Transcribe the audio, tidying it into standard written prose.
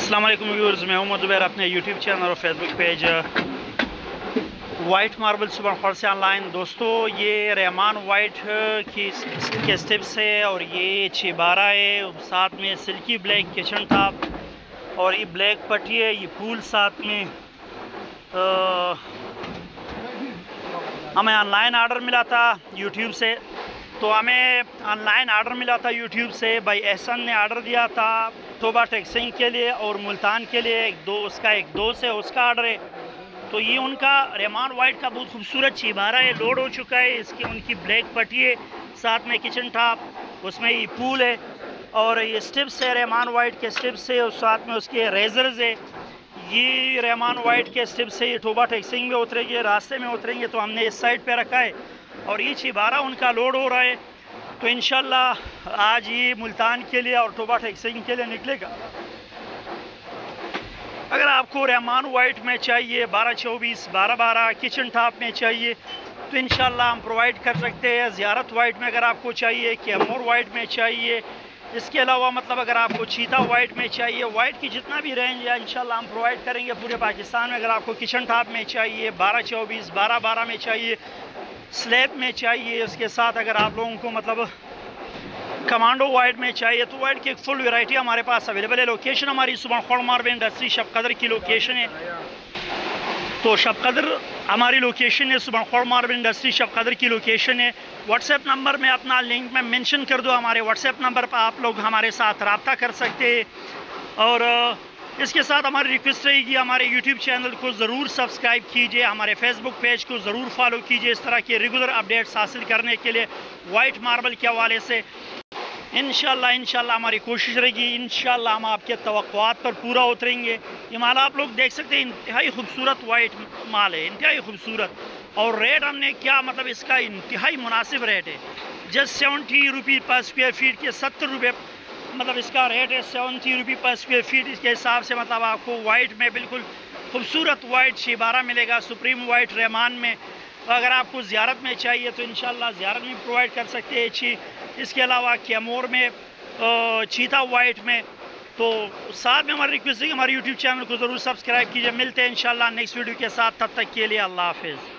السلام علیکم ویورز، میں ہوں زبیر، اپنے یوٹیوب چینل اور فیس بک پیج وائٹ ماربل سبن خور سے آن لائن۔ دوستو یہ رحمان وائٹ کے سٹپس ہے اور یہ 612 ہے، ساتھ میں سلکی بلیک کچن ٹاپ اور یہ بلیک پٹی ہے، یہ پول ساتھ میں ہمیں آن لائن آرڈر ملا تھا یوٹیوب سے، تو ہمیں آن لائن آرڈر ملا تھا یوٹیوب سے۔ بھائی احسن نے آرڈر دیا تھا توبہ ٹیکسنگ کے لیے اور ملتان کے لیے، اس کا ایک دوست ہے، اس کا آرڈر ہے۔ تو یہ ان کا رحمان وائٹ کا بہت خوبصورت 612 ہے، لوڈ ہو چکا ہے۔ اس کی ان کی بلیک پٹی ہے، ساتھ میں کچن ٹاپ، اس میں یہ پول ہے اور یہ سٹپس ہے، رحمان وائٹ کے سٹپس ہے، اور ساتھ میں اس کے ریزرز ہے۔ یہ رحمان وائٹ کے سٹپس ہے، یہ توبہ ٹیکسنگ میں اتریں گے، راستے میں اتریں گے، تو ہم نے اس سائڈ پہ رکھا ہے اور یہ 612 ان کا لوڈ ہو رہا ہے۔ تو انشاءاللہ آج یہ ملتان کے لیے اور توبہ ٹیکسنگ کے لیے نکلے گا۔ اگر آپ کو رحمان وائٹ میں چاہیے 1224 1212 کچن ٹاپ میں چاہیے تو انشاءاللہ ہم پرووائڈ کر سکتے ہیں۔ زیارت وائٹ میں اگر آپ کو چاہیے، کیمور وائٹ میں چاہیے، اس کے علاوہ مطلب اگر آپ کو چیتا وائٹ میں چاہیے، وائٹ کی جتنا بھی رینج ہے انشاءاللہ ہم پرووائڈ کریں گے پورے پاکستان میں۔ اگر آپ کو کچن ٹاپ میں چاہیے، 1224 1212 میں چاہیے، سلیب میں چاہیے، اس کے ساتھ اگر آپ لوگوں کو مطلب کمانڈو وائٹ میں چاہیے تو وائٹ کی ایک فل ویرائٹی ہمارے پاس اویلیبل ہے۔ لوکیشن ہماری سبن خور ماربل انڈسٹری شب قدر کی لوکیشن ہے، تو شب قدر ہماری لوکیشن ہے، سبن خور ماربل انڈسٹری شب قدر کی لوکیشن ہے۔ واٹس ایپ نمبر میں اپنا لنک میں منشن کر دو، ہمارے واٹس ایپ نمبر پر آپ لوگ ہمارے ساتھ رابطہ کر سکتے ہیں۔ اور اس کے ساتھ ہماری ریکویسٹ رہے گی ہمارے یوٹیوب چینل کو ضرور سبسکرائب کیجئے، ہمارے فیس بک پیج کو ضرور فالو کیجئے، اس طرح کے ریگولر اپڈیٹس حاصل کرنے کے لیے وائٹ ماربل کے حوالے سے۔ انشاءاللہ ہماری کوشش رہے گی، انشاءاللہ ہم آپ کے توقعات پر پورا اتریں گے۔ یہ مال آپ لوگ دیکھ سکتے ہیں، انتہائی خوبصورت وائٹ مال ہے، انتہائی خوبصورت، اور ریٹ ہم نے کیا مطلب اس کا انتہائی مناسب ریٹ ہے، جسٹ 70 روپی پر اسکوائر فیٹ کے 70 روپے مطلب اس کا ریٹ ہے، 70 روپی پر اسکوائر فیٹ۔ اس کے حساب سے مطلب آپ کو وائٹ میں بالکل خوبصورت وائٹ 612 ملے گا، سپریم وائٹ رحمان میں۔ اگر آپ کو زیارت میں چاہیے تو انشاءاللہ زیارت میں پرووائڈ کر سکتے ہیں، اس کے علاوہ کیمور میں، چیتا وائٹ میں۔ تو ساتھ میں ہماری ریکویسٹ ہے کہ ہمارے یوٹیوب چینل کو ضرور سبسکرائب کیجئے۔ ملتے ہیں انشاءاللہ نیکسٹ ویڈیو کے ساتھ، تب تک کے لیے اللہ حافظ۔